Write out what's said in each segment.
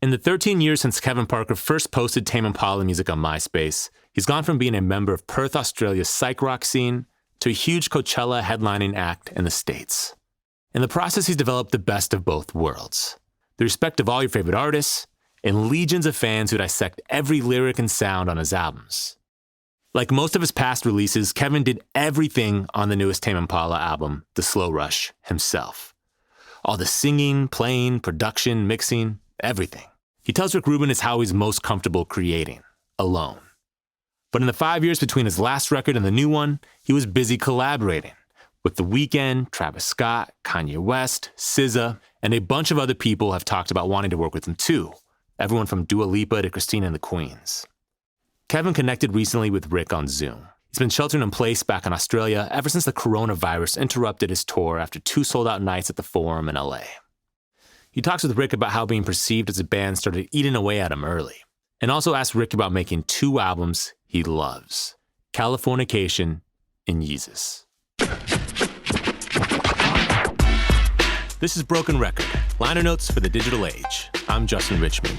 In the 13 years since Kevin Parker first posted Tame Impala music on MySpace, he's gone from being a member of Perth, Australia's psych rock scene to a huge Coachella headlining act in the States. In the process, he's developed the best of both worlds. The respect of all your favorite artists, and legions of fans who dissect every lyric and sound on his albums. Like most of his past releases, Kevin did everything on the newest Tame Impala album, The Slow Rush, himself. All the singing, playing, production, mixing, everything. He tells Rick Rubin it's how he's most comfortable creating, alone. But in the 5 years between his last record and the new one, he was busy collaborating with The Weeknd, Travis Scott, Kanye West, SZA, and a bunch of other people have talked about wanting to work with him too. Everyone from Dua Lipa to Christina and the Queens. Kevin connected recently with Rick on Zoom. He's been sheltering in place back in Australia ever since the coronavirus interrupted his tour after 2 sold-out nights at the Forum in LA. He talks with Rick about how being perceived as a band started eating away at him early, and also asks Rick about making 2 albums he loves, Californication and Yeezus. This is Broken Record, liner notes for the digital age. I'm Justin Richmond.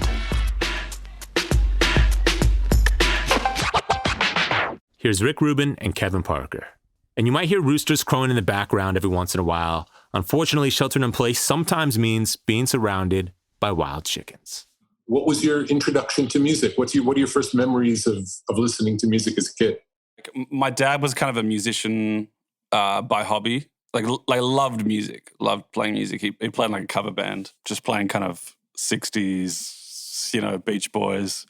Here's Rick Rubin and Kevin Parker. And you might hear roosters crowing in the background every once in a while. Unfortunately, sheltering in place sometimes means being surrounded by wild chickens. What was your introduction to music? What are your first memories of listening to music as a kid? My dad was kind of a musician by hobby. Like loved music, loved playing music. He played like a cover band, just playing kind of 60s, Beach Boys,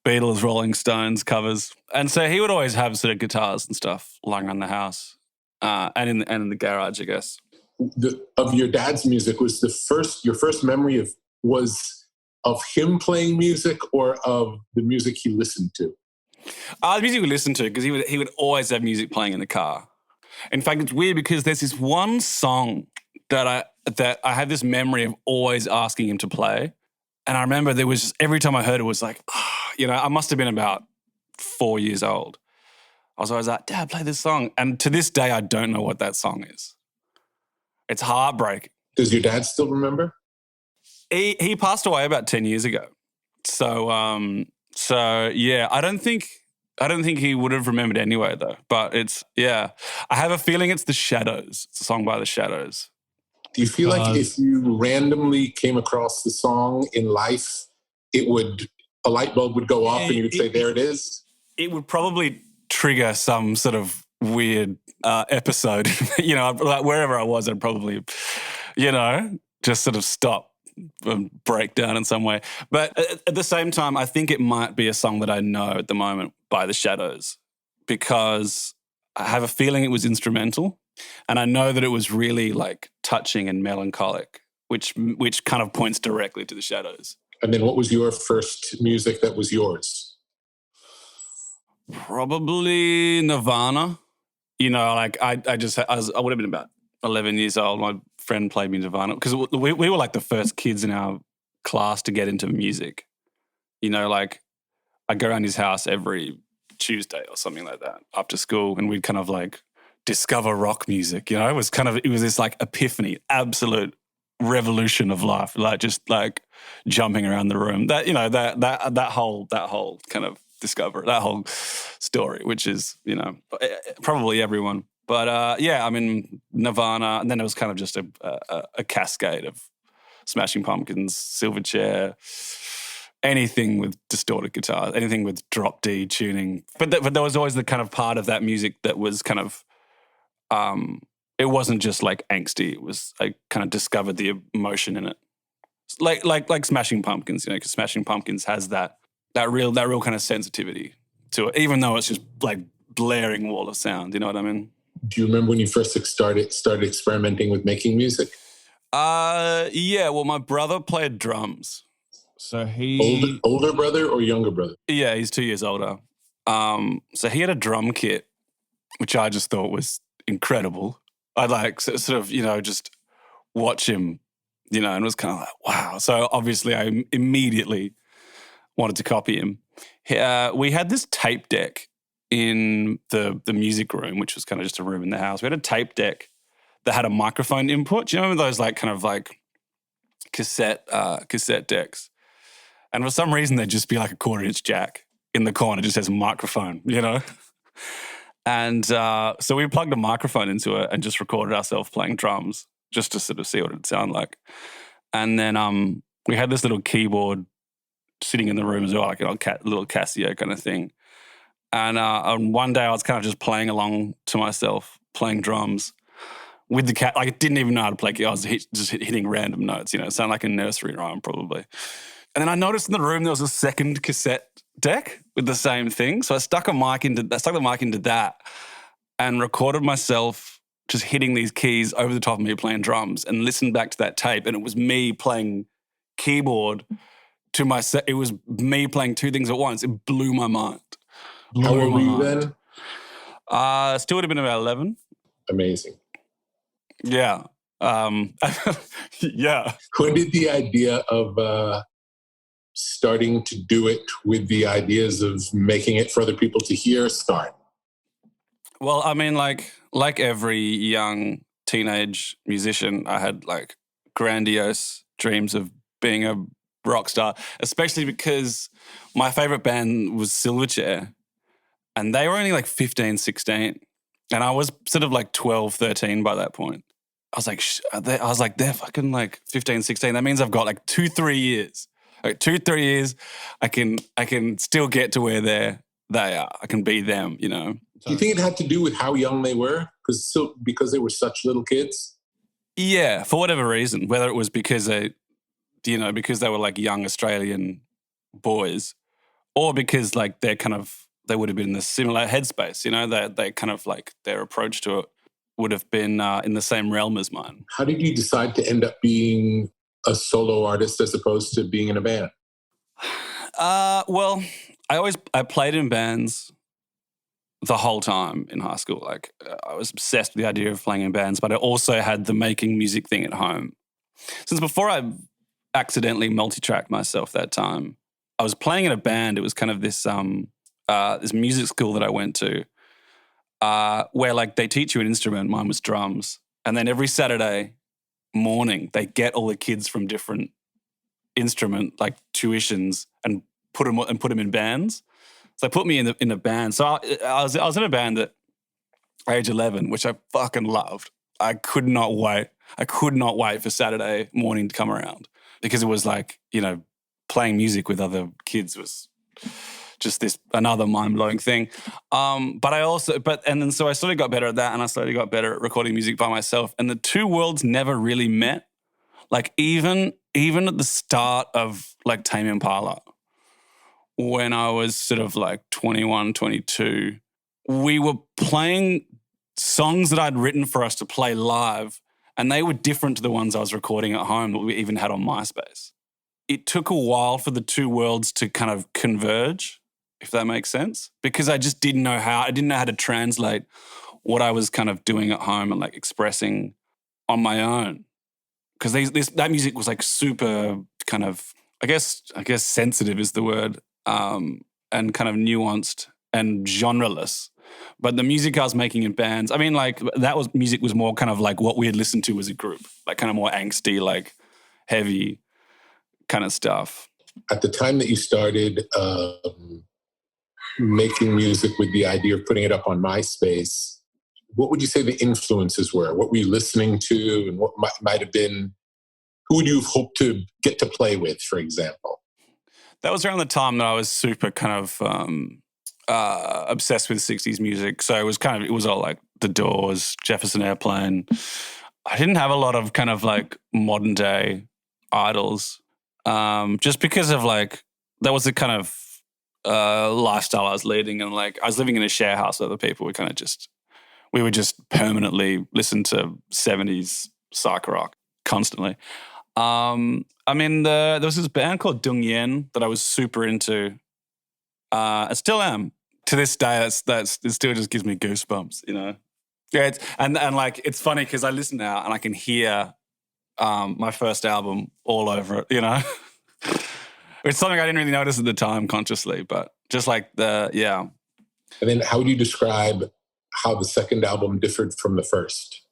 Beatles, Rolling Stones covers. And so he would always have sort of guitars and stuff lying around the house and in the garage, I guess. Of your dad's music, was your first memory of him playing music or of the music he listened to? The music we listened to, because he would always have music playing in the car. In fact, it's weird because there's this one song that I have this memory of always asking him to play. And I remember there was just, every time I heard it was like, I must have been about 4 years old. I was always like, Dad, play this song. And to this day, I don't know what that song is. It's heartbreaking. Does your dad still remember? He passed away about 10 years ago. So yeah, I don't think he would have remembered anyway, though. But I have a feeling it's The Shadows. It's a song by The Shadows. Do you feel like if you randomly came across the song in life, a light bulb would go off and you would say, there it is? It would probably trigger some sort of weird episode. Like wherever I was, I'd probably, just sort of stop and break down in some way. But at the same time, I think it might be a song that I know at the moment by The Shadows, because I have a feeling it was instrumental, and I know that it was really like touching and melancholic, which kind of points directly to The Shadows. And then what was your first music that was yours? Probably Nirvana. I would have been about 11 years old. My friend played me Nirvana because we were like the first kids in our class to get into music. I'd go around his house every Tuesday or something like that after school, and we'd kind of like discover rock music. It was this like epiphany, absolute revolution of life, like just like jumping around the room. That whole kind of discovery, that whole story, which is probably everyone. But Nirvana, and then it was kind of just a cascade of Smashing Pumpkins, Silverchair, anything with distorted guitars, anything with drop D tuning. But there was always the kind of part of that music that was kind of, it wasn't just like angsty. It was, I kind of discovered the emotion in it, like Smashing Pumpkins, because Smashing Pumpkins has that real kind of sensitivity to it, even though it's just like blaring wall of sound. You know what I mean? Do you remember when you first started experimenting with making music? Yeah. Well, my brother played drums. So he... Older brother or younger brother? Yeah, he's 2 years older. So he had a drum kit, which I just thought was incredible. I'd like sort of, just watch him, and it was kind of like, wow. So obviously I immediately wanted to copy him. We had this tape deck in the music room, which was kind of just a room in the house. We had a tape deck that had a microphone input. Do you remember those like kind of like cassette decks? And for some reason, there'd just be like a 1/4-inch jack in the corner, just as a microphone, you know? And so we plugged a microphone into it and just recorded ourselves playing drums just to sort of see what it'd sound like. And then we had this little keyboard sitting in the room as well, like a little Casio kind of thing. And one day I was kind of just playing along to myself, playing drums with the cat. Like I didn't even know how to play. I was just hitting random notes, you know, it sounded like a nursery rhyme probably. And then I noticed in the room there was a second cassette deck with the same thing. So I stuck the mic into that and recorded myself just hitting these keys over the top of me playing drums and listened back to that tape. And it was me playing keyboard to my set. It was me playing two things at once. It blew my mind. How old were you then? Still would have been about 11. Amazing. Yeah. Yeah. When did the idea of starting to do it with the ideas of making it for other people to hear start? Well, I mean, like every young teenage musician, I had like grandiose dreams of being a rock star, especially because my favorite band was Silverchair and they were only like 15, 16. And I was sort of like 12, 13 by that point. I was like, they're fucking like 15, 16. That means I've got like 2-3 years. Like 2-3 years, I can still get to where they are. I can be them, you know. Do you think it had to do with how young they were? Because they were such little kids? Yeah, for whatever reason, whether it was because they were like young Australian boys, or because like they would have been in a similar headspace, you know, they kind of like their approach to it would have been in the same realm as mine. How did you decide to end up being a solo artist as opposed to being in a band? Well, I played in bands the whole time in high school. Like I was obsessed with the idea of playing in bands, but I also had the making music thing at home. Since before I accidentally multi-tracked myself that time, I was playing in a band. It was kind of this this music school that I went to where like they teach you an instrument. Mine was drums. And then every Saturday morning, they get all the kids from different instrument like tuitions and put them in bands. So they put me in a band. So I was in a band at age 11, which I fucking loved. I could not wait. I could not wait for Saturday morning to come around because it was like, you know, playing music with other kids was just this another mind-blowing thing. So I sort of got better at that, and I slowly got better at recording music by myself. And the two worlds never really met. Like even at the start of like Tame Impala, when I was sort of like 21, 22, we were playing songs that I'd written for us to play live, and they were different to the ones I was recording at home that we even had on MySpace. It took a while for the two worlds to kind of converge, if that makes sense, because I just didn't know how. I didn't know how to translate what I was kind of doing at home and like expressing on my own. Because that music was like super kind of, I guess sensitive is the word, and kind of nuanced and genreless. But the music I was making in bands, I mean, like music was more kind of like what we had listened to as a group, like kind of more angsty, like heavy kind of stuff. At the time that you started making music with the idea of putting it up on MySpace, what would you say the influences were? What were you listening to, and what might have been, who would you have hoped to get to play with, for example? That was around the time that I was super kind of obsessed with 60s music. So it was all like The Doors, Jefferson Airplane. I didn't have a lot of kind of like modern day idols, just because of like, that was the kind of lifestyle I was leading. And like, I was living in a share house with other people. We would just permanently listen to 70s psych rock constantly. I mean, there was this band called Dung Yen that I was super into. I still am. To this day, it still just gives me goosebumps, you know? Yeah, and like, it's funny because I listen now and I can hear my first album all over it, you know? It's something I didn't really notice at the time consciously, but just like yeah. And then how would you describe how the second album differed from the first?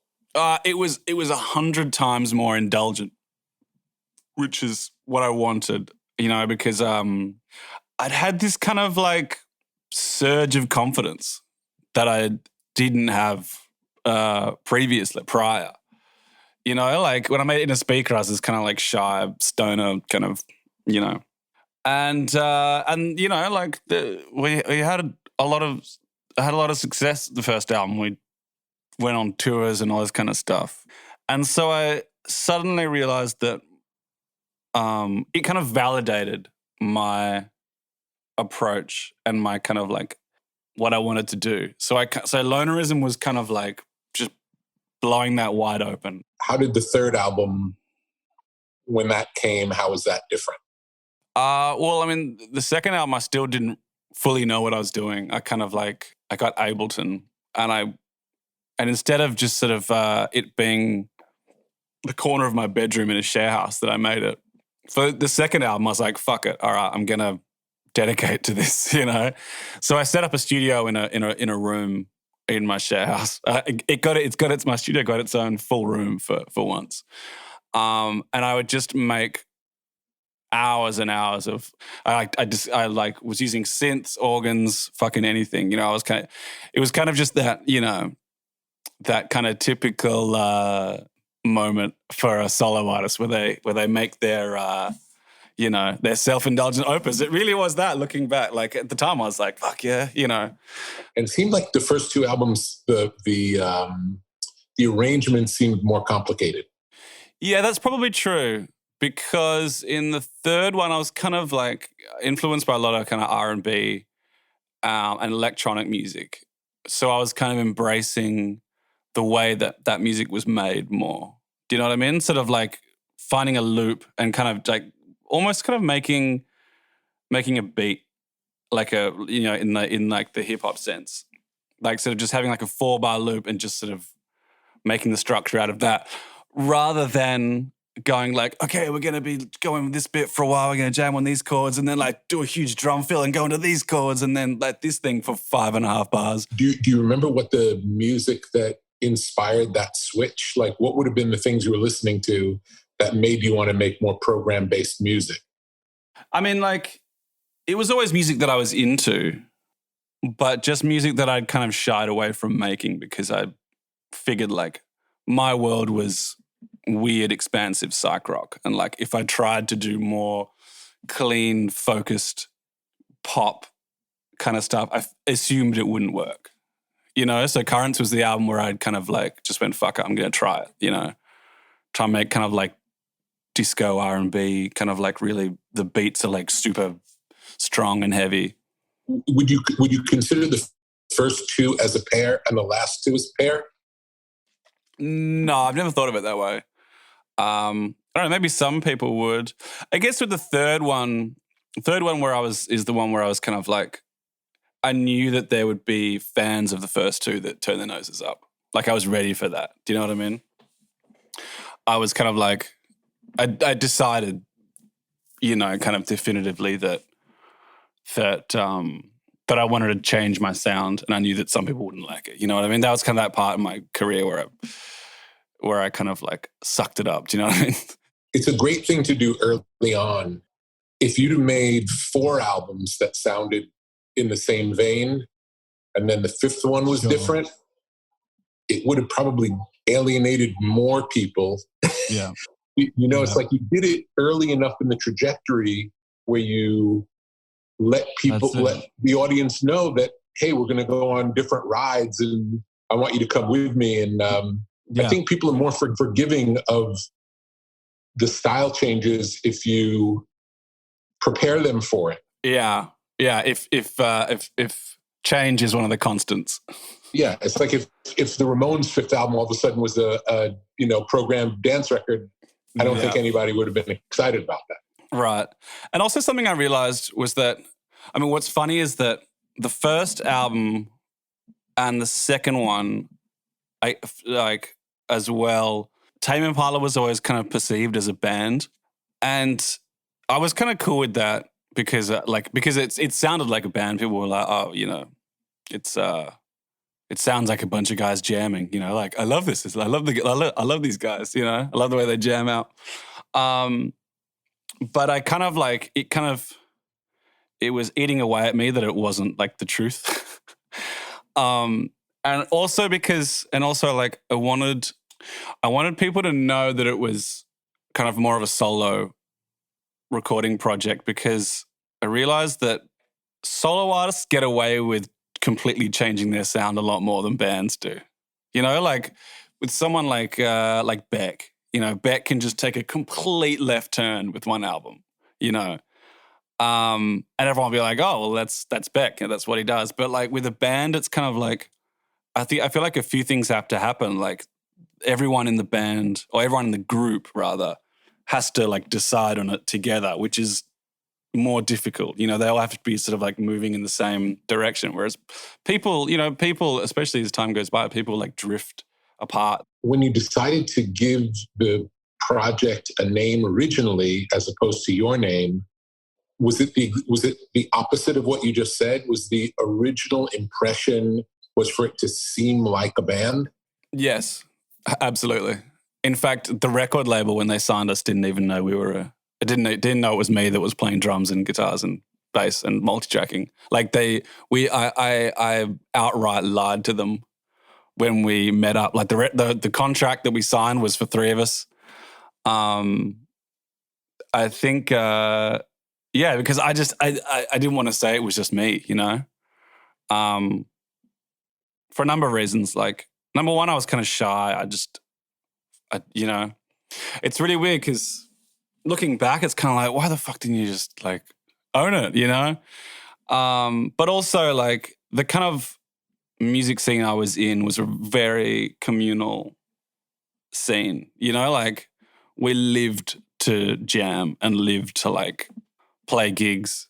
It was 100 times more indulgent, which is what I wanted. you know, because I'd had this kind of like surge of confidence that I didn't have prior. You know, like when I made it in a speaker, I was this kind of like shy stoner kind of, you know, and you know, like we had a lot of success the first album. We went on tours and all this kind of stuff, and so I suddenly realized that it kind of validated my approach and my kind of like what I wanted to do. So Lonerism was kind of like just blowing that wide open. How did the third album, when that came, how was that different? Well, I mean, the second album I still didn't fully know what I was doing. I got Ableton, and instead of just sort of it being the corner of my bedroom in a share house that I made it, for the second album I was like, fuck it, all right, I'm gonna dedicate to this, you know. So I set up a studio in a room in my share house. My studio got its own full room for once, and I would just make hours and hours of I was using synths, organs, fucking anything, you know. It was kind of just that, you know, that kind of typical moment for a solo artist where they make their you know, their self-indulgent opus. It really was that, looking back. Like at the time I was like, fuck yeah, you know. And it seemed like the first two albums, the arrangement seemed more complicated. Yeah, that's probably true, because in the third one I was kind of like influenced by a lot of kind of R&B and electronic music. So I was kind of embracing the way that music was made more. Do you know what I mean? Sort of like finding a loop and kind of like almost kind of making a beat, like a, you know, in like the hip hop sense, like sort of just having like a 4-bar loop and just sort of making the structure out of that, rather than going like, okay, we're going to be going with this bit for a while, we're going to jam on these chords and then like do a huge drum fill and go into these chords and then like this thing for 5.5 bars. Do you remember what the music that inspired that switch? Like what would have been the things you were listening to that made you want to make more program-based music? I mean, like, it was always music that I was into, but just music that I'd kind of shied away from making because I figured like my world was weird, expansive psych rock. And like if I tried to do more clean, focused pop kind of stuff, I assumed it wouldn't work. You know, so Currents was the album where I'd kind of like just went, fuck it, I'm going to try it, you know. Try and make kind of like disco R&B, kind of like really the beats are like super strong and heavy. Would you consider the first two as a pair and the last two as a pair? No, I've never thought of it that way. I don't know, maybe some people would. I guess with the third one is the one where I was kind of like, I knew that there would be fans of the first two that turn their noses up. Like I was ready for that. Do you know what I mean? I was kind of like, I decided, you know, kind of definitively that I wanted to change my sound, and I knew that some people wouldn't like it. You know what I mean? That was kind of that part of my career where I kind of like sucked it up. Do you know what I mean? It's a great thing to do early on. If you'd have made 4 albums that sounded in the same vein, and then the 5th one was different, it would have probably alienated more people. Yeah. You know, it's like you did it early enough in the trajectory where you let the audience know that, hey, we're going to go on different rides and I want you to come with me. And I think people are more forgiving of the style changes if you prepare them for it. Yeah. Yeah. If change is one of the constants. Yeah. It's like if the Ramones' 5th album all of a sudden was a programmed dance record, I don't think anybody would have been excited about that. Right. And also something I realized was that, I mean, what's funny is that the first album and the second one, I like as well, Tame Impala was always kind of perceived as a band. And I was kind of cool with that because it sounded like a band. People were like, oh, you know, it sounds like a bunch of guys jamming, you know, like I love this. I love these guys, you know, I love the way they jam out. But I kind of like, it was eating away at me that it wasn't like the truth. And also like I wanted people to know that it was kind of more of a solo recording project, because I realized that solo artists get away with completely changing their sound a lot more than bands do. You know, like with someone like Beck, you know, Beck can just take a complete left turn with one album, you know. And everyone will be like, oh, well, that's Beck, and that's what he does. But like with a band, it's kind of like, I feel like a few things have to happen. Like everyone in the band, or everyone in the group rather, has to like decide on it together, which is more difficult. You know, they all have to be sort of like moving in the same direction. Whereas people, especially as time goes by, people like drift apart. When you decided to give the project a name originally, as opposed to your name, was it the opposite of what you just said? Was the original impression was for it to seem like a band? Yes, absolutely. In fact, the record label, when they signed us, didn't even know we were didn't know it was me that was playing drums and guitars and bass and multi-tracking. Like I outright lied to them when we met up. Like the contract that we signed was for three of us. I think, yeah, because I didn't want to say it was just me, you know, for a number of reasons. Like, number one, I was kind of shy. You know, it's really weird because looking back, it's kind of like, why the fuck didn't you just like own it, you know? But also like the kind of music scene I was in was a very communal scene, you know, like we lived to jam and lived to like play gigs.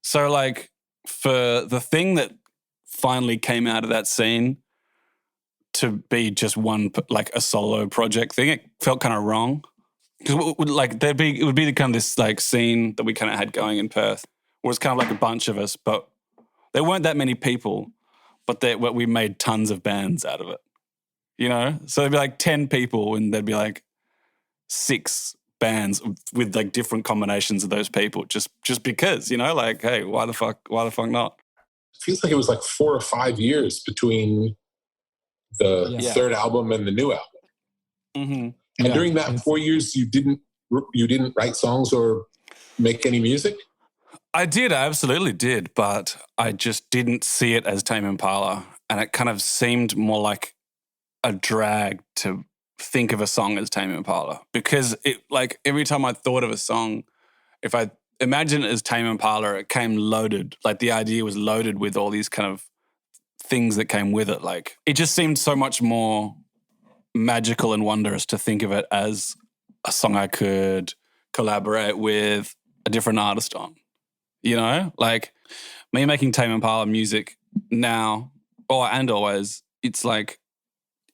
So like for the thing that finally came out of that scene to be just one, like a solo project thing, it felt kind of wrong. Because it would be the kind of this like scene that we kind of had going in Perth, where it's kind of like a bunch of us, but there weren't that many people, but we made tons of bands out of it, you know? So there'd be like 10 people and there'd be like 6 bands with like different combinations of those people just because, you know, like, hey, why the fuck not? It feels like it was like 4 or 5 years between the third album and the new album. Mm-hmm. And during that 4 years, you didn't write songs or make any music? I absolutely did, but I just didn't see it as Tame Impala, and it kind of seemed more like a drag to think of a song as Tame Impala, because it, like, every time I thought of a song, if I imagine it as Tame Impala, it came loaded. Like, the idea was loaded with all these kind of things that came with it. Like, it just seemed so much more magical and wondrous to think of it as a song I could collaborate with a different artist on. You know, like me making Tame Impala music now, and always, it's like,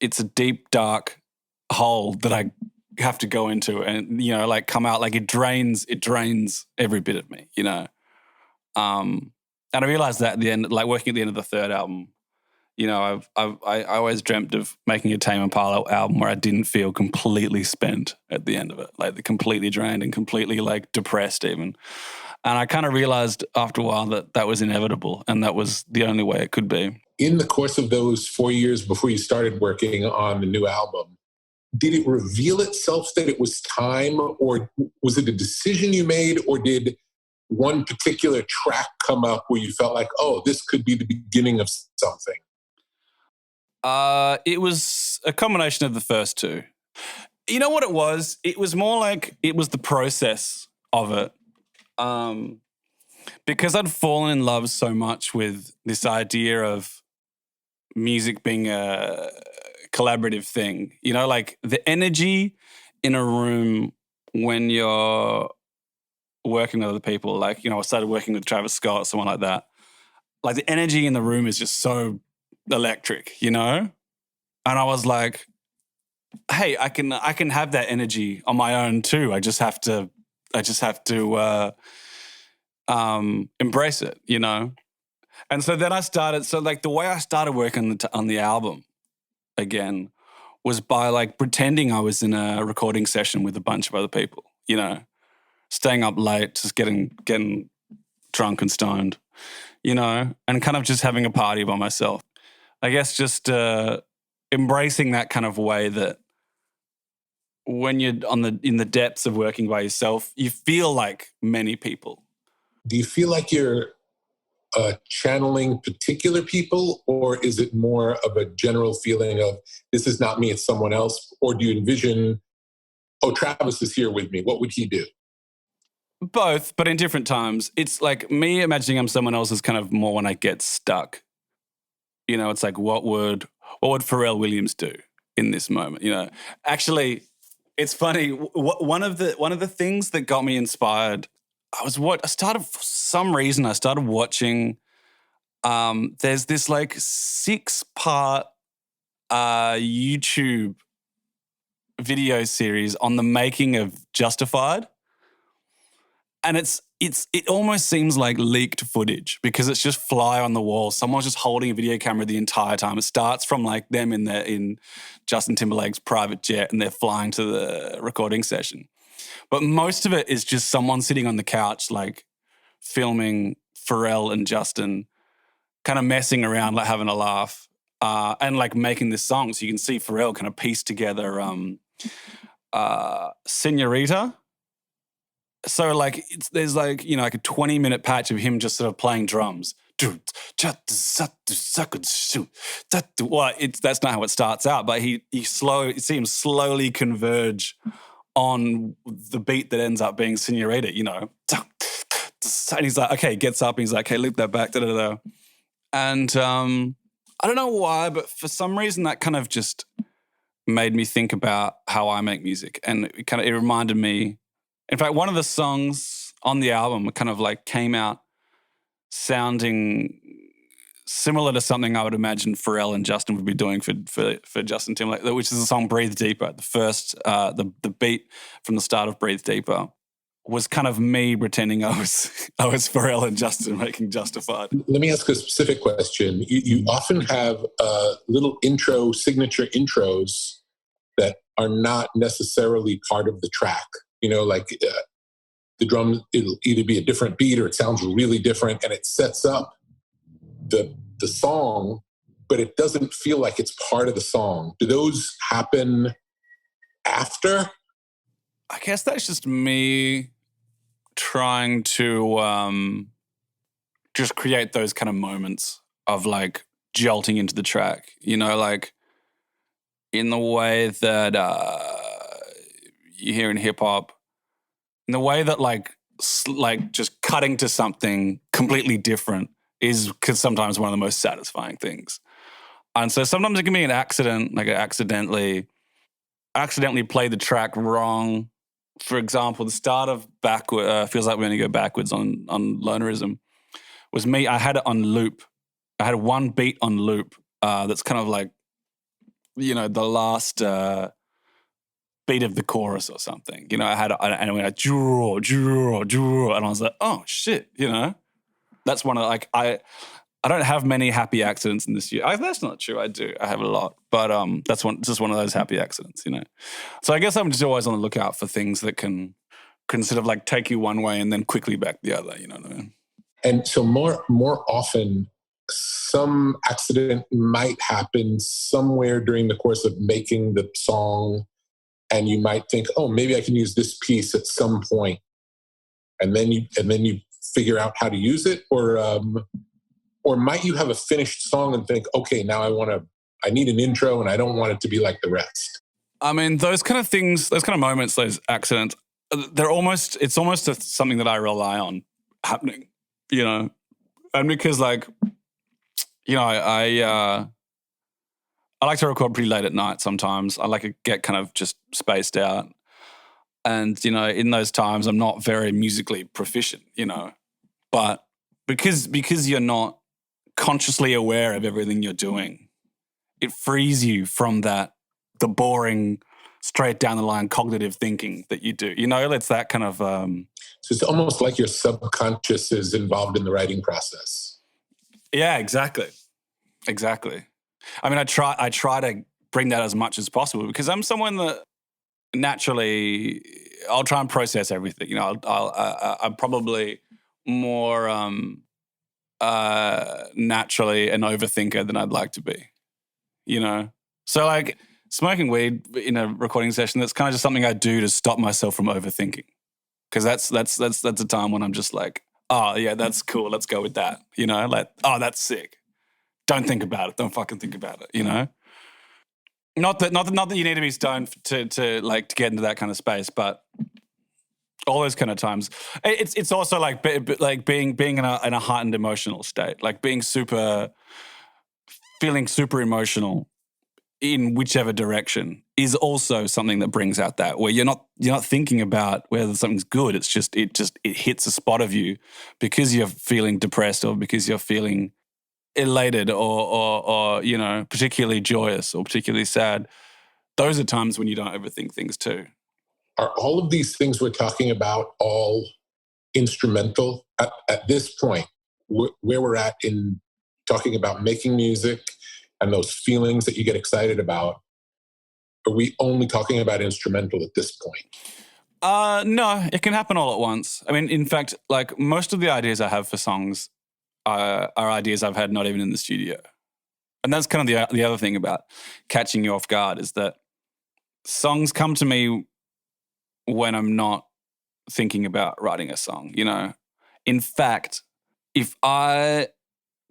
it's a deep, dark hole that I have to go into and, you know, like come out, like it drains every bit of me, you know. And I realized that at the end, like working at the end of the third album, you know, I always dreamt of making a Tame Impala album where I didn't feel completely spent at the end of it, like completely drained and completely like depressed even. And I kind of realized after a while that was inevitable, and that was the only way it could be. In the course of those 4 years before you started working on the new album, did it reveal itself that it was time, or was it a decision you made, or did one particular track come up where you felt like, oh, this could be the beginning of something? It was a combination of the first two. You know what it was? It was more like it was the process of it. Because I'd fallen in love so much with this idea of music being a collaborative thing, you know, like the energy in a room when you're working with other people, like, you know, I started working with Travis Scott or someone like that. Like the energy in the room is just so electric, you know? And I was like, hey, I can have that energy on my own too. I just have to embrace it, you know? And so then the way I started working on the album again was by like pretending I was in a recording session with a bunch of other people, you know? staying up late, just getting drunk and stoned, and kind of just having a party by myself. I guess just embracing that kind of way that when you're in the depths of working by yourself, you feel like many people. Do you feel like you're channeling particular people, or is it more of a general feeling of this is not me, it's someone else? Or do you envision, oh, Travis is here with me, what would he do? Both, but in different times. It's like me imagining I'm someone else is kind of more when I get stuck. It's like what would Pharrell Williams do in this moment? Actually, it's funny. One of the things that got me inspired, I started for some reason. I started watching. There's this like 6-part YouTube video series on the making of Justified, and it almost seems like leaked footage because it's just fly on the wall. Someone's just holding a video camera the entire time. It starts from like them in Justin Timberlake's private jet and they're flying to the recording session. But most of it is just someone sitting on the couch like filming Pharrell and Justin kind of messing around, like having a laugh and like making this song. So you can see Pharrell kind of piece together Senorita. So like there's like, like a 20-minute patch of him just sort of playing drums. Well, that's not how it starts out, but you see him slowly converge on the beat that ends up being Senorita, And he's like, okay, gets up and he's like, okay, loop that back, da-da-da. And I don't know why, but for some reason that kind of just made me think about how I make music. And it reminded me, in fact, one of the songs on the album kind of like came out sounding similar to something I would imagine Pharrell and Justin would be doing for Justin Timberlake, which is the song Breathe Deeper. The first, the beat from the start of Breathe Deeper was kind of me pretending I was Pharrell and Justin making Justified. Let me ask a specific question. You often have little signature intros that are not necessarily part of the track. Like the drum, it'll either be a different beat or it sounds really different and it sets up the song, but it doesn't feel like it's part of the song. Do those happen after? I guess that's just me trying to just create those kind of moments of like jolting into the track, like in the way that you hear in hip hop, in the way that like just cutting to something completely different is sometimes one of the most satisfying things. And so sometimes it can be an accident, like I accidentally play the track wrong. For example, the start of Feels Like We're Gonna Go Backwards on Lonerism was me. I had it on loop. I had one beat on loop that's kind of like, the last beat of the chorus or something. I had it, and it went draw, and I was like, oh shit, That's one of like I don't have many happy accidents in this year. That's not true. I do. I have a lot, but that's just one of those happy accidents, So I guess I'm just always on the lookout for things that can sort of like take you one way and then quickly back the other. You know what I mean? And so more often, some accident might happen somewhere during the course of making the song, and you might think, oh, maybe I can use this piece at some point, and then you figure out how to use it, or might you have a finished song and think, okay, now I need an intro and I don't want it to be like the rest? I mean, those kind of things, those kind of moments, those accidents, it's almost something that I rely on happening, And because like, I like to record pretty late at night sometimes. I like to get kind of just spaced out. And, in those times, I'm not very musically proficient, But because you're not consciously aware of everything you're doing, it frees you from the boring, straight down the line cognitive thinking that you do. It's that kind of... So it's almost like your subconscious is involved in the writing process. Yeah, exactly. I mean, I try to bring that as much as possible because I'm someone that naturally I'll try and process everything. You know, I'm probably more naturally an overthinker than I'd like to be. You know, so like smoking weed in a recording session, that's kind of just something I do to stop myself from overthinking, because that's a time when I'm just like, oh yeah, that's cool, let's go with that. You know, like, oh, that's sick. Don't think about it. Don't fucking think about it. You know. Not that you need to be stoned to get into that kind of space, but all those kind of times. It's also like being in a heightened emotional state, like feeling super emotional in whichever direction is also something that brings out that, where you're not thinking about whether something's good. It's just it hits a spot of you because you're feeling depressed or because you're feeling elated or you know, particularly joyous or particularly sad. Those are times when you don't overthink things too. Are all of these things we're talking about all instrumental at this point, where we're at in talking about making music and those feelings that you get excited about? Are we only talking about instrumental at this point? No, it can happen all at once. I mean, in fact, like most of the ideas I have for songs are ideas I've had not even in the studio. And that's kind of the other thing about catching you off guard, is that songs come to me when I'm not thinking about writing a song, you know. In fact, if I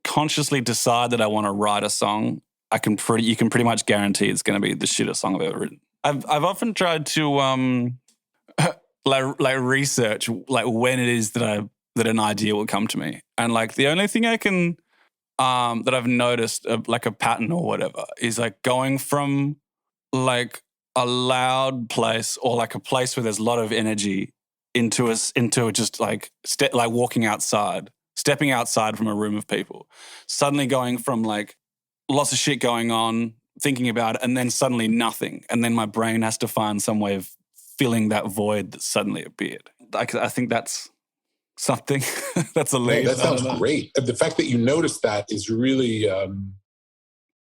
consciously decide that I want to write a song, you can pretty much guarantee it's going to be the shittest song I've ever written. I've often tried to like research like when it is that an idea will come to me. And like the only thing I can, that I've noticed like a pattern or whatever, is like going from like a loud place or like a place where there's a lot of energy into just like walking outside, stepping outside from a room of people, suddenly going from like lots of shit going on, thinking about it, and then suddenly nothing. And then my brain has to find some way of filling that void that suddenly appeared. I think that's something. That's a lead. No, that sounds great. The fact that you noticed that is really,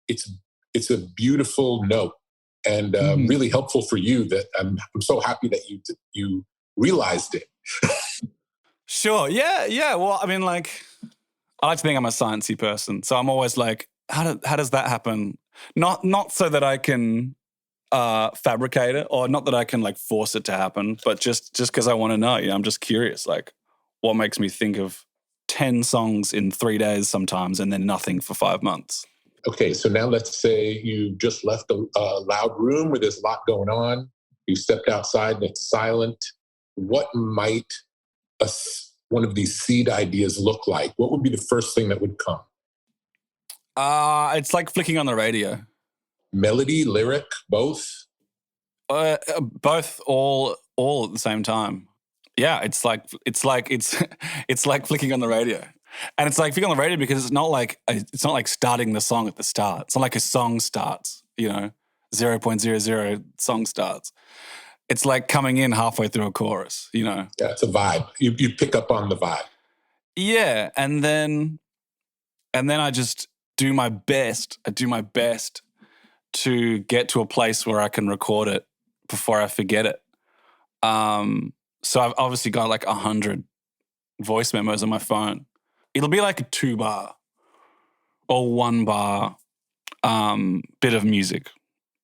it's a beautiful note and really helpful for you. That I'm so happy that you realized it. Sure. Yeah. Well, I mean, like, I like to think I'm a sciencey person, so I'm always like, how does that happen? Not so that I can fabricate it, or not that I can like force it to happen, but just because I want to know. You know, I'm just curious, like, what makes me think of 10 songs in 3 days sometimes and then nothing for 5 months. Okay, so now let's say you just left a loud room where there's a lot going on. You stepped outside and it's silent. What might one of these seed ideas look like? What would be the first thing that would come? It's like flicking on the radio. Melody, lyric, both? Both, all at the same time. Yeah, it's like flicking on the radio, and it's like flicking on the radio because it's not like starting the song at the start. It's not like a song starts, you know, 0.00 song starts. It's like coming in halfway through a chorus, you know. Yeah, it's a vibe. You pick up on the vibe. Yeah, and then I just do my best. I do my best to get to a place where I can record it before I forget it. So I've obviously got like 100 voice memos on my phone. It'll be like a 2-bar or 1-bar bit of music.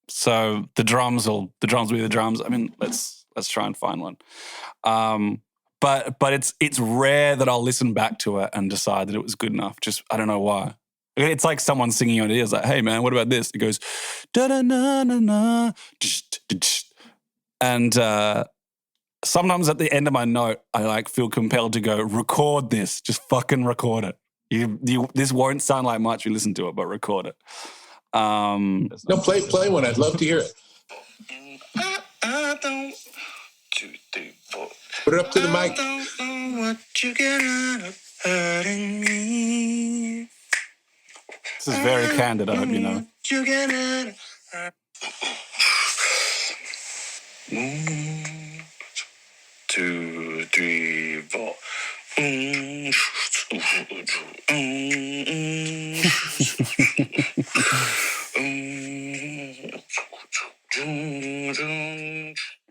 So the drums will be the drums. I mean, let's try and find one. But it's rare that I'll listen back to it and decide that it was good enough. Just I don't know why. It's like someone singing on it. It's like, hey man, what about this? It goes da da na na na, and sometimes at the end of my note, I like feel compelled to go record this. Just fucking record it. This won't sound like much. You listen to it, but record it. No, play one. I'd love to hear it. I don't. 2, 3, 4. Put it up to the mic. I don't know what you get out of hurting me. This is very candid, I hope you know. You get out of 2, 3, 4.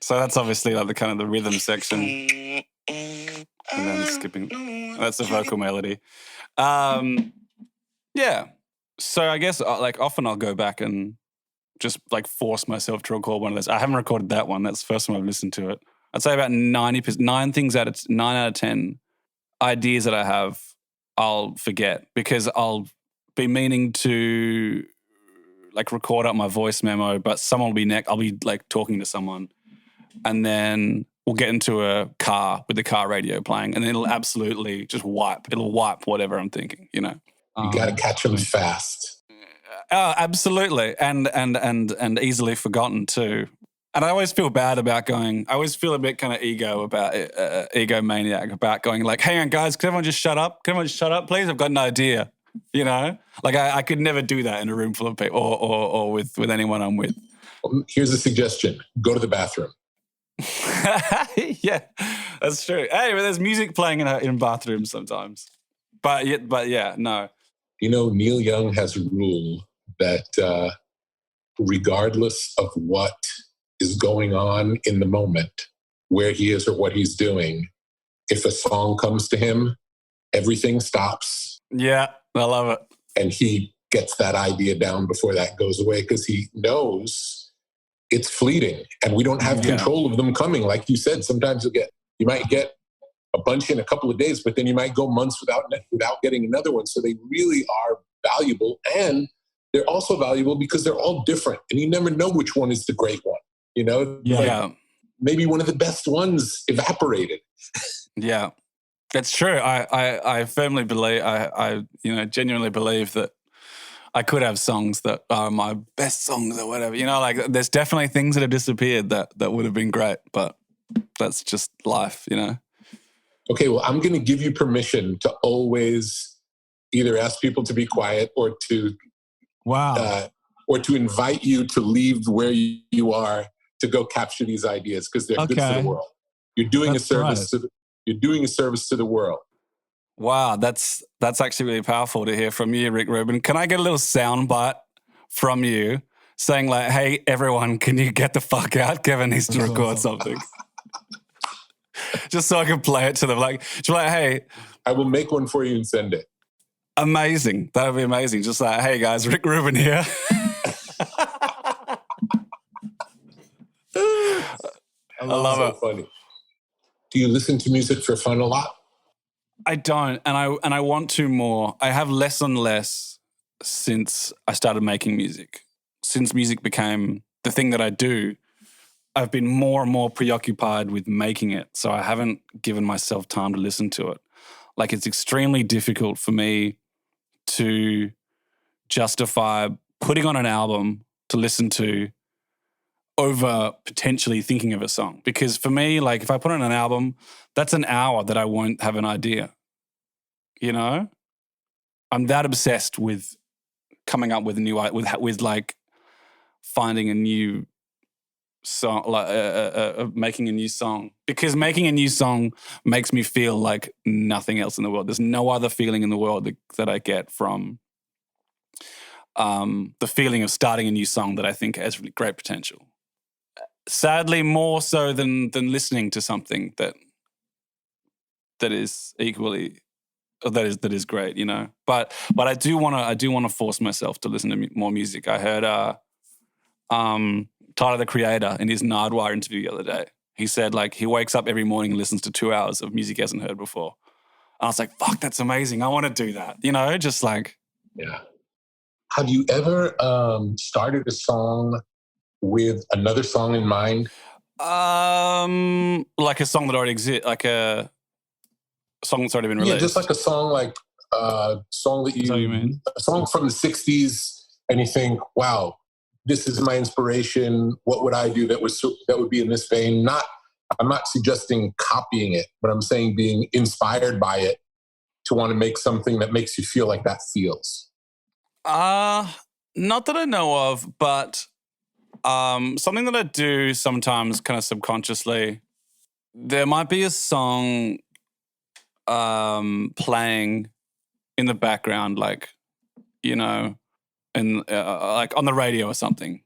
So So that's obviously like the kind of the rhythm section, and then skipping. That's the vocal melody. Yeah. So I guess like often I'll go back and just like force myself to record one of those. I haven't recorded that one. That's the first time I've listened to it. I'd say about 90%, 9 out of 10 ideas that I have, I'll forget because I'll be meaning to like record up my voice memo, but someone will be I'll be like talking to someone, and then we'll get into a car with the car radio playing, and then it'll absolutely just wipe. It'll wipe whatever I'm thinking, you know. You got to catch them fast. Oh, absolutely, and easily forgotten too. And I always feel bad about going. I always feel a bit kind of egomaniac about going like, "Hang on, guys, can everyone just shut up? Can everyone just shut up, please? I've got an idea." You know, like I could never do that in a room full of people or with anyone I'm with. Well, here's a suggestion: go to the bathroom. Yeah, that's true. Hey, but there's music playing in bathrooms sometimes. But yeah, no. You know, Neil Young has a rule that regardless of what is going on in the moment, where he is or what he's doing, if a song comes to him, everything stops. Yeah, I love it. And he gets that idea down before that goes away because he knows it's fleeting and we don't have control of them coming. Like you said, sometimes you might get a bunch in a couple of days, but then you might go months without getting another one. So they really are valuable, and they're also valuable because they're all different, and you never know which one is the great one. You know, maybe one of the best ones evaporated. Yeah, that's true. I firmly believe. I genuinely believe that I could have songs that are my best songs or whatever. You know, like there's definitely things that have disappeared that would have been great, but that's just life. You know. Okay, well, I'm going to give you permission to always either ask people to be quiet or to invite you to leave where you are to go capture these ideas because they're good for the world. You're doing a service to the world. Wow, that's actually really powerful to hear from you, Rick Rubin. Can I get a little soundbite from you saying like, "Hey, everyone, can you get the fuck out? Kevin needs to record something." Just so I can play it to them. Like, hey. I will make one for you and send it. Amazing. That would be amazing. Just like, hey guys, Rick Rubin here. I love it. Funny. Do you listen to music for fun a lot? I don't, and I want to more. I have less and less since I started making music. Since music became the thing that I do, I've been more and more preoccupied with making it, so I haven't given myself time to listen to it. Like, it's extremely difficult for me to justify putting on an album to listen to over potentially thinking of a song. Because for me, like, if I put on an album, that's an hour that I won't have an idea. You know? I'm that obsessed with coming up with a new, with like finding a new song, like making a new song, because making a new song makes me feel like nothing else in the world. There's no other feeling in the world that I get from the feeling of starting a new song that I think has really great potential. Sadly, more so than listening to something that is equally that is great, you know. But I do want to force myself to listen to more music. I heard Tyler, the Creator, in his Nardwuar interview the other day. He said, like, he wakes up every morning and listens to 2 hours of music he hasn't heard before. And I was like, fuck, that's amazing. I want to do that. You know, just like... Yeah. Have you ever started a song with another song in mind? Like a song that already exists, like a song that's already been released. Yeah, just like a song, like a song that you mean? A song from the 60s, and you think, wow, this is my inspiration. What would I do that would be in this vein? I'm not suggesting copying it, but I'm saying being inspired by it to want to make something that makes you feel like that feels. Not that I know of, but something that I do sometimes kind of subconsciously. There might be a song playing in the background, like, you know, and like on the radio or something,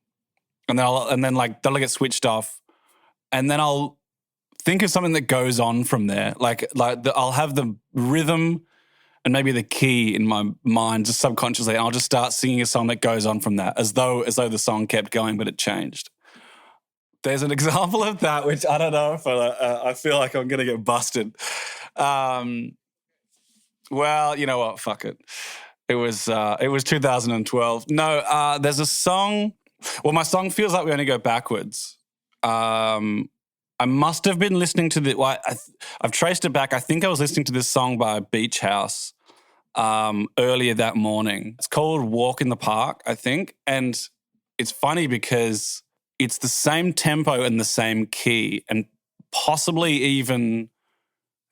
and then like that'll get switched off, and then I'll think of something that goes on from there. I'll have the rhythm and maybe the key in my mind just subconsciously, and I'll just start singing a song that goes on from that, as though the song kept going but it changed. There's an example of that, which I don't know if I feel like I'm going to get busted. Well, you know what? Fuck it. It was 2012. No, there's a song. Well, my song feels like we only go backwards. I must have been listening to I've traced it back. I think I was listening to this song by Beach House earlier that morning. It's called Walk in the Park, I think. And it's funny because it's the same tempo and the same key and possibly even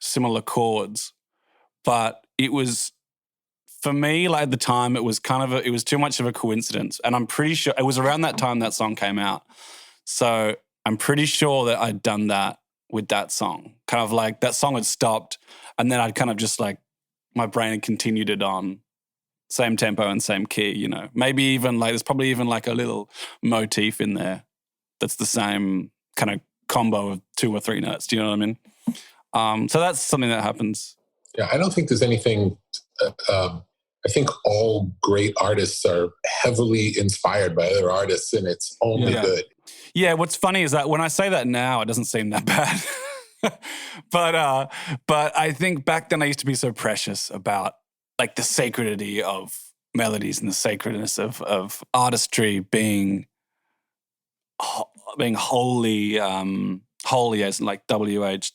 similar chords. But it was, for me, like at the time, it was it was too much of a coincidence. And I'm pretty sure it was around that time that song came out. So I'm pretty sure that I'd done that with that song. Kind of like that song had stopped and then I'd kind of just like, my brain had continued it on. Same tempo and same key, you know. Maybe even like, there's probably even like a little motif in there that's the same kind of combo of 2 or 3 notes. Do you know what I mean? So that's something that happens. Yeah, I don't think there's anything. I think all great artists are heavily inspired by other artists, and it's only good. Yeah, what's funny is that when I say that now, it doesn't seem that bad. But I think back then I used to be so precious about like the sacredity of melodies and the sacredness of artistry being wholly as in like WH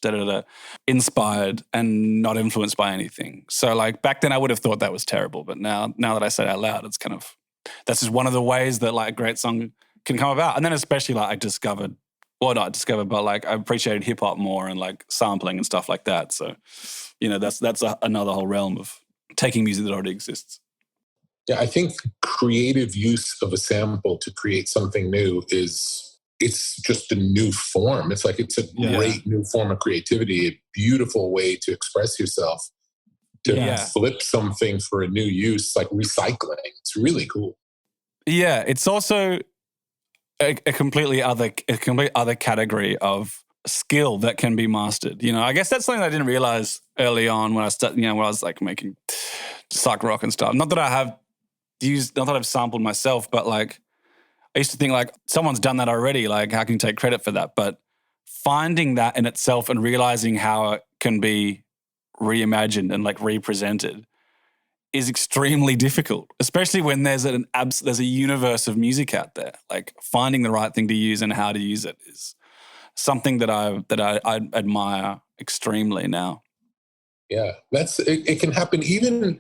inspired and not influenced by anything. So like back then I would have thought that was terrible, but now that I say it out loud, it's kind of, that's just one of the ways that like a great song can come about. And then especially like I appreciated hip hop more and like sampling and stuff like that. So, you know, that's another whole realm of taking music that already exists. Yeah, I think creative use of a sample to create something new it's just a new form. It's like it's a great new form of creativity, a beautiful way to express yourself, to flip something for a new use, like recycling. It's really cool. Yeah, it's also a complete other category of skill that can be mastered. You know, I guess that's something I didn't realize early on when I was like making psych rock and stuff. Not that I've sampled myself, but like I used to think like someone's done that already. Like how can you take credit for that? But finding that in itself and realizing how it can be reimagined and like represented is extremely difficult, especially when there's a universe of music out there. Like finding the right thing to use and how to use it is something that I admire extremely now. Yeah, it can happen even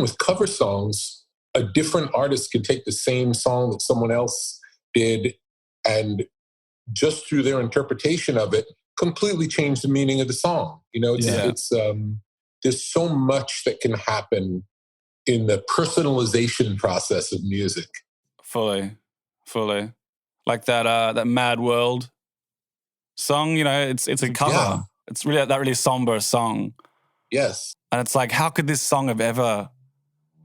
with cover songs. A different artist can take the same song that someone else did and just through their interpretation of it, completely change the meaning of the song. You know, there's so much that can happen in the personalization process of music. Fully. Like that Mad World song, you know, it's a cover. Yeah. It's really that really somber song. Yes. And it's like, how could this song have ever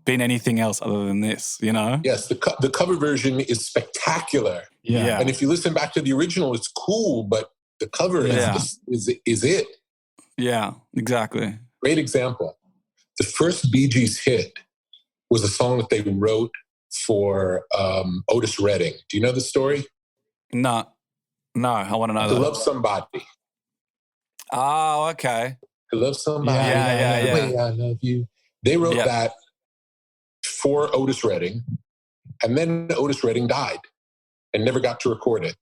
been anything else other than this, you know? Yes, the cover version is spectacular. Yeah. And if you listen back to the original, it's cool, but the cover is it. Yeah, exactly. Great example. The first Bee Gees hit was a song that they wrote for Otis Redding. Do you know the story? No, I want to know I that. Love Somebody. Oh, okay. I love somebody. Yeah. The way I love you. They wrote that for Otis Redding, and then Otis Redding died and never got to record it.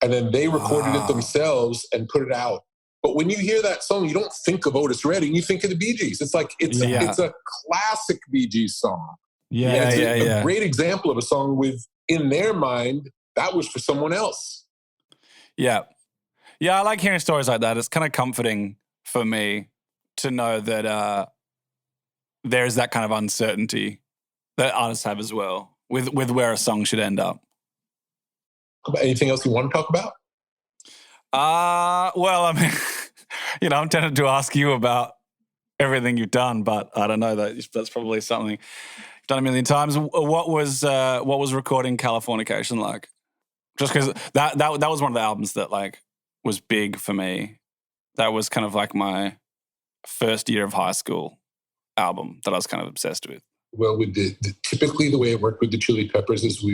And then they recorded it themselves and put it out. But when you hear that song, you don't think of Otis Redding, you think of the Bee Gees. It's like, it's a classic Bee Gees song. It's a great example of a song with, in their mind, that was for someone else. Yeah. Yeah, I like hearing stories like that. It's kind of comforting for me to know that there is that kind of uncertainty that artists have as well with where a song should end up. Anything else you want to talk about? Well, I mean, you know, I'm tempted to ask you about everything you've done, but I don't know, that's probably something you've done a million times. What was recording Californication like? Just because that was one of the albums that like was big for me. That was kind of like my first year of high school album that I was kind of obsessed with. Well, with typically the way it worked with the Chili Peppers is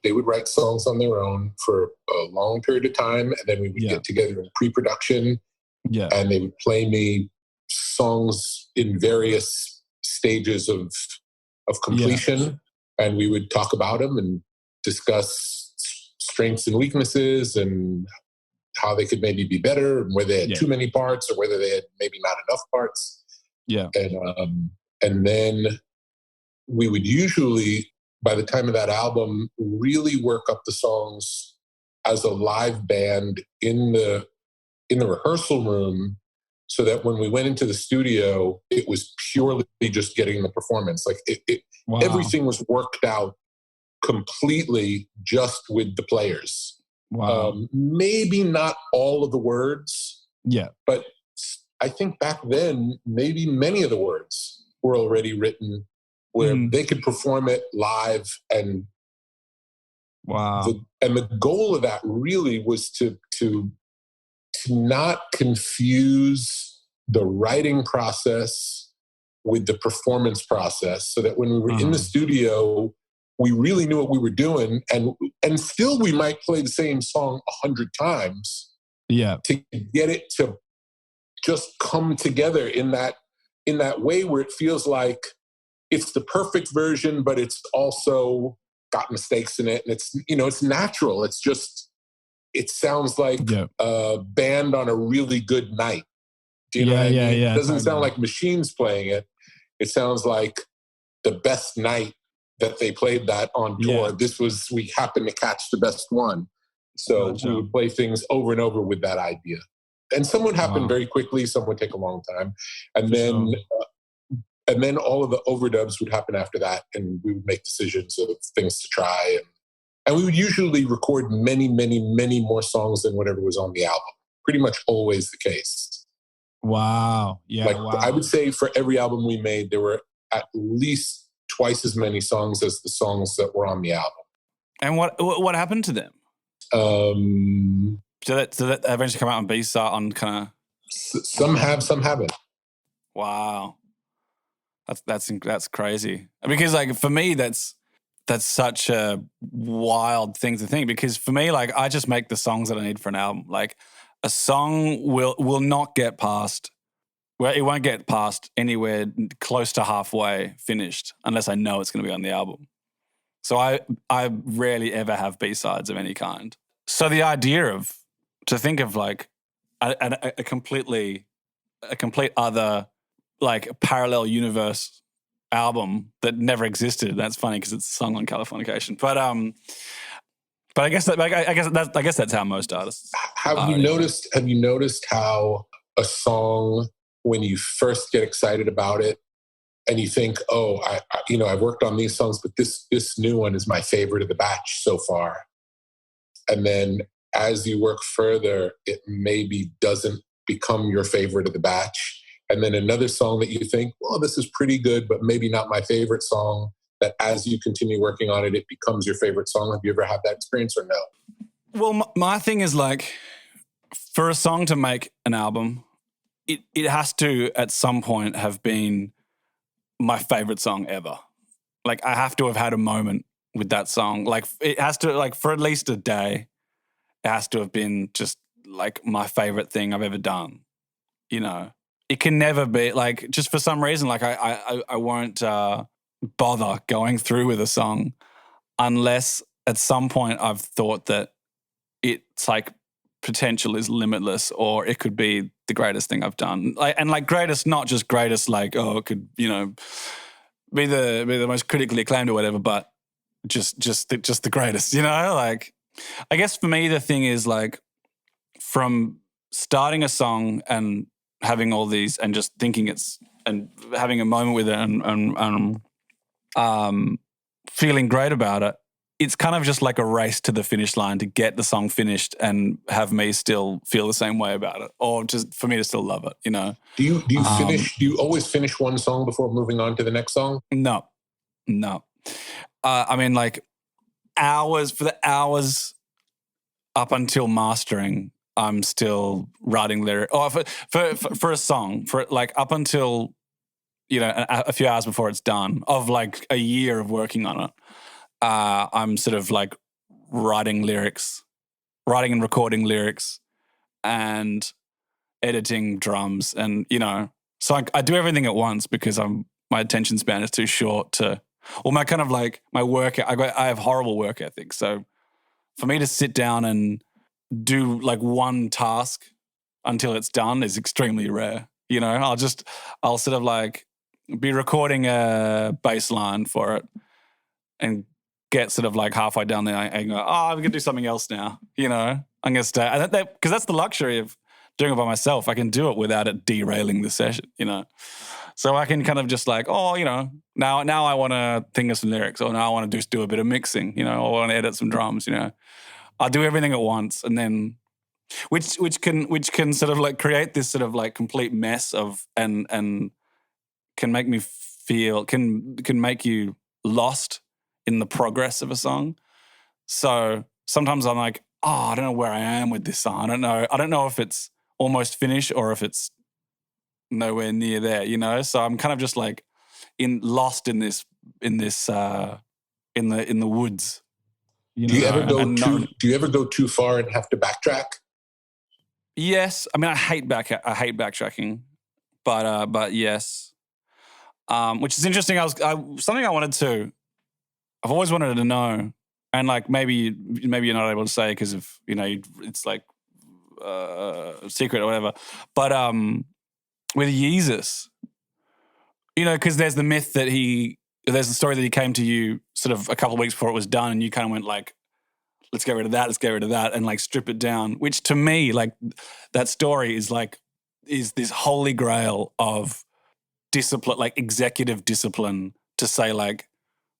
they would write songs on their own for a long period of time, and then we would get together in pre-production, and they would play me songs in various stages of completion, and we would talk about them and discuss strengths and weaknesses and how they could maybe be better, and whether they had too many parts or whether they had maybe not enough parts. And then we would usually, by the time of that album, really work up the songs as a live band in the rehearsal room, so that when we went into the studio, it was purely just getting the performance. Like everything was worked out completely just with the players. Maybe not all of the words, but I think back then, maybe many of the words were already written where they could perform it live. And the goal of that really was to not confuse the writing process with the performance process, so that when we were in the studio, we really knew what we were doing, and still we might play the same song 100 times to get it to just come together in that way where it feels like it's the perfect version, but it's also got mistakes in it, and it's natural. It's just, it sounds like a band on a really good night. Do you know what I mean? It doesn't sound like machines playing it. It sounds like the best night that they played that on tour. We happened to catch the best one. So we would play things over and over with that idea. And some would happen very quickly, some would take a long time. And then all of the overdubs would happen after that, and we would make decisions of things to try. And we would usually record many, many, many more songs than whatever was on the album. Pretty much always the case. Wow. Yeah. I would say for every album we made, there were at least twice as many songs as the songs that were on the album. And what happened to them? Did that eventually come out on B-side on kind of? Some have, some haven't. Wow, that's crazy. Because like for me, that's such a wild thing to think. Because for me, like I just make the songs that I need for an album. Like a song will not get past. Well, it won't get past anywhere close to halfway finished unless I know it's going to be on the album. So I rarely ever have B-sides of any kind. So the idea to think of like a complete other like parallel universe album that never existed. That's funny because it's a song on Californication. But I guess that's how most artists. Have you noticed how a song, when you first get excited about it and you think, oh, I've worked on these songs, but this new one is my favorite of the batch so far. And then as you work further, it maybe doesn't become your favorite of the batch. And then another song that you think, well, this is pretty good, but maybe not my favorite song, that as you continue working on it, it becomes your favorite song. Have you ever had that experience or no? Well, my thing is like, for a song to make an album, it has to at some point have been my favorite song ever. Like I have to have had a moment with that song. Like it has to, like for at least a day, it has to have been just like my favorite thing I've ever done. You know, it can never be like, just for some reason, like I won't bother going through with a song unless at some point I've thought that it's like potential is limitless, or it could be the greatest thing I've done. Like greatest, not just greatest, like, oh, it could, be the most critically acclaimed or whatever, but just the greatest, like, I guess for me, the thing is like from starting a song and having all these and just thinking and having a moment with it and feeling great about it, it's kind of just like a race to the finish line to get the song finished and have me still feel the same way about it, or just for me to still love it, Do you always finish one song before moving on to the next song? No. I mean, like hours up until mastering, I'm still writing lyrics. Oh, for a song, for like up until, a few hours before it's done, of like a year of working on it, I'm sort of like writing and recording lyrics and editing drums, and so I do everything at once because my attention span is too short to, or my kind of like my work. I have horrible work ethic, so for me to sit down and do like one task until it's done is extremely rare. I'll sort of like be recording a bass line for it and get sort of like halfway down there and go, I'm going to do something else now. I'm going to stay. Because that's the luxury of doing it by myself. I can do it without it derailing the session, So I can kind of just like, now I want to think of some lyrics, or now I want to just do a bit of mixing, or I want to edit some drums, I'll do everything at once, and then which can sort of like create this sort of like complete mess of and can make me feel can make you lost in the progress of a song. So sometimes I'm like, I don't know where I am with this song. I don't know if it's almost finished or if it's nowhere near there, So I'm kind of just like lost in the woods. Do you ever go too far and have to backtrack? Yes, I mean I hate backtracking, but yes, which is interesting. Something I wanted to. I've always wanted to know, and like maybe you're not able to say because of it's like secret or whatever. But with Yeezus, because there's the myth that there's the story that he came to you sort of a couple of weeks before it was done, and you kind of went like, let's get rid of that, and like strip it down. Which to me, like that story is this holy grail of discipline, like executive discipline, to say like,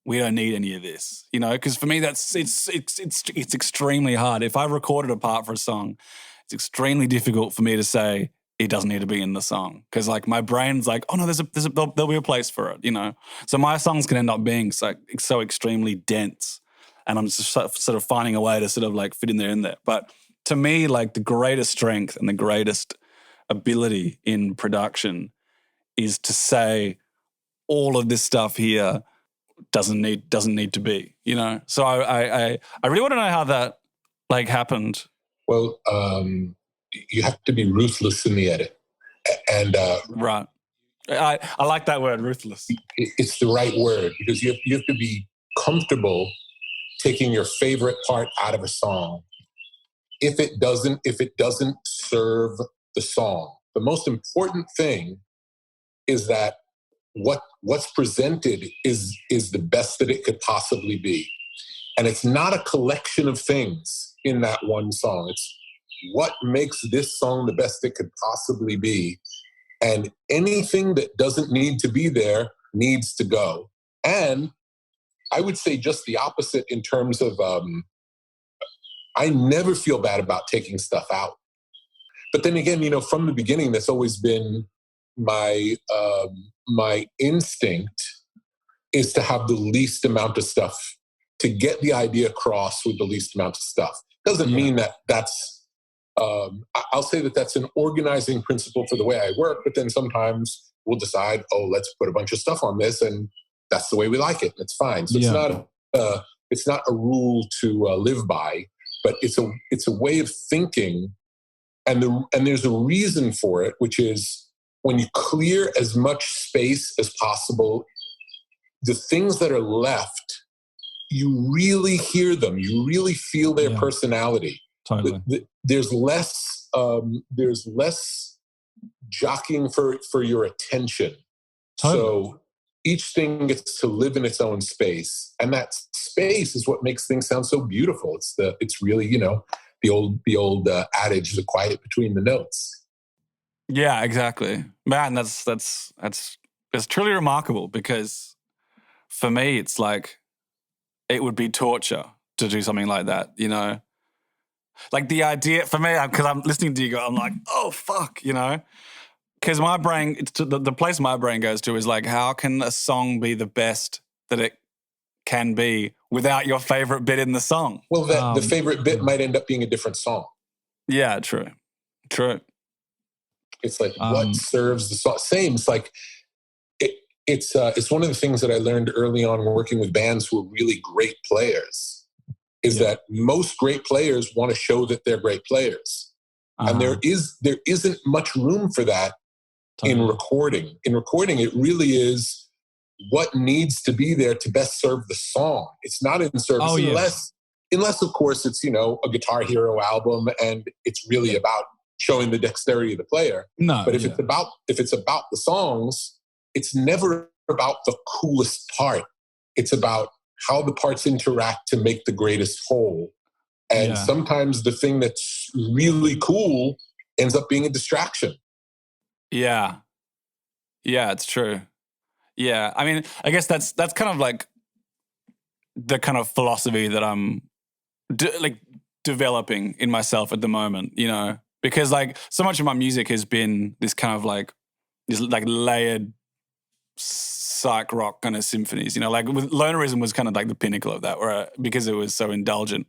we don't need any of this, because for me it's extremely hard. If I recorded a part for a song, it's extremely difficult for me to say it doesn't need to be in the song, because like my brain's like, oh no, there'll be a place for it, So my songs can end up being so extremely dense, and I'm just sort of finding a way to sort of like fit in there. But to me, like the greatest strength and the greatest ability in production is to say all of this stuff here doesn't need to be, So I really want to know how that like happened. Well, you have to be ruthless in the edit, and right. I like that word, ruthless. It's the right word, because you have to be comfortable taking your favorite part out of a song if it doesn't serve the song. The most important thing is that what's presented is the best that it could possibly be. And it's not a collection of things in that one song. It's what makes this song the best it could possibly be. And anything that doesn't need to be there needs to go. And I would say just the opposite in terms of I never feel bad about taking stuff out. But then again, from the beginning, that's always been my instinct is to have the least amount of stuff, to get the idea across with the least amount of stuff. Doesn't mean that's, I'll say that that's an organizing principle for the way I work, but then sometimes we'll decide, let's put a bunch of stuff on this, and that's the way we like it. It's fine. So it's not a rule to live by, but it's a way of thinking, and there's a reason for it, which is when you clear as much space as possible, the things that are left, you really hear them. You really feel their personality. Totally. There's less jockeying for your attention. Totally. So each thing gets to live in its own space, and that space is what makes things sound so beautiful. It's really the old adage, the quiet between the notes. Yeah, exactly, man. That's truly remarkable, because for me, it's like it would be torture to do something like that. Like the idea for me, because I'm listening to you go, I'm like, oh fuck, because my brain, the place my brain goes to is like, how can a song be the best that it can be without your favorite bit in the song? Well, the favorite bit might end up being a different song. Yeah, true. It's like what serves the song. Same. It's like it's one of the things that I learned early on working with bands who are really great players. Is that most great players want to show that they're great players, and there isn't much room for that in recording. In recording, it really is what needs to be there to best serve the song. It's not in service unless of course it's, a Guitar Hero album and it's really about showing the dexterity of the player. No, but if it's about the songs, it's never about the coolest part. It's about how the parts interact to make the greatest whole. And sometimes the thing that's really cool ends up being a distraction. Yeah. Yeah, it's true. Yeah. I mean, I guess that's kind of like the kind of philosophy that I'm developing in myself at the moment, because like so much of my music has been this kind of like this like layered psych rock kind of symphonies, like with Lonerism was kind of like the pinnacle of that, because it was so indulgent.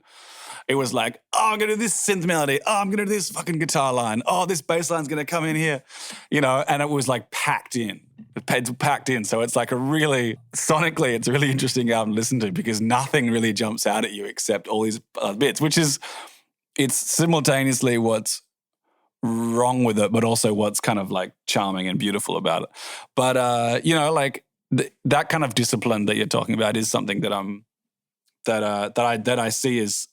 It was like, I'm going to do this synth melody. Oh, I'm going to do this fucking guitar line. Oh, this bass line's going to come in here, and it was like packed in. It's packed in. So it's like sonically, it's a really interesting album to listen to because nothing really jumps out at you except all these bits, it's simultaneously what's wrong with it, but also what's kind of like charming and beautiful about it. But, like that kind of discipline that you're talking about is something that I see as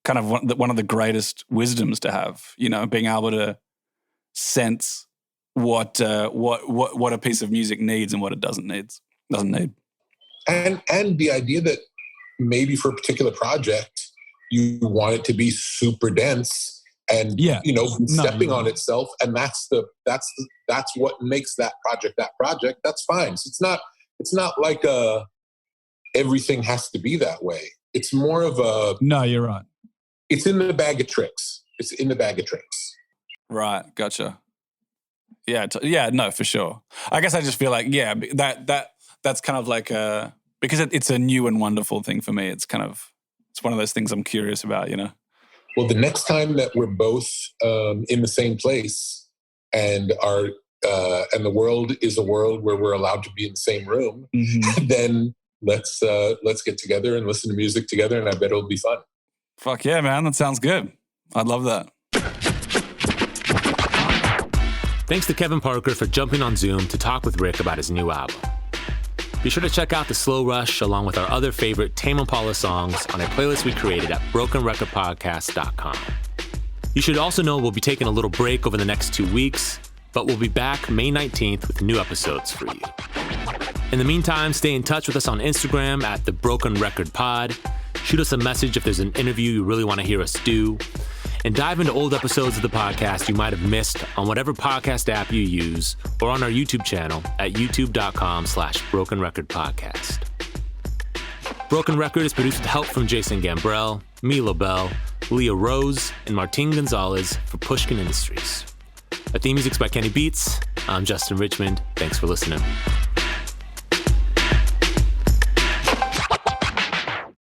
kind of one of the greatest wisdoms to have, being able to sense what a piece of music needs and what it doesn't need. And the idea that maybe for a particular project you want it to be super dense and stepping on itself, and that's what makes that project. That's fine. So it's not like everything has to be that way. It's more of a... No, you're right. It's in the bag of tricks. Right, gotcha. Yeah, no, for sure. I guess I just feel like, that's kind of like because it's a new and wonderful thing for me. It's one of those things I'm curious about, Well, the next time that we're both in the same place and and the world is a world where we're allowed to be in the same room, then let's get together and listen to music together, and I bet it'll be fun. Fuck yeah, man. That sounds good. I'd love that. Thanks to Kevin Parker for jumping on Zoom to talk with Rick about his new album. Be sure to check out The Slow Rush along with our other favorite Tame Impala songs on a playlist we created at brokenrecordpodcast.com. You should also know we'll be taking a little break over the next 2 weeks, but we'll be back May 19th with new episodes for you. In the meantime, stay in touch with us on Instagram at The Broken Record Pod. Shoot us a message if there's an interview you really want to hear us do. And dive into old episodes of the podcast you might have missed on whatever podcast app you use or on our YouTube channel at youtube.com/Broken Record Podcast. Broken Record is produced with help from Jason Gambrell, me LaBelle, Leah Rose, and Martin Gonzalez for Pushkin Industries. Our theme music's by Kenny Beats. I'm Justin Richmond. Thanks for listening.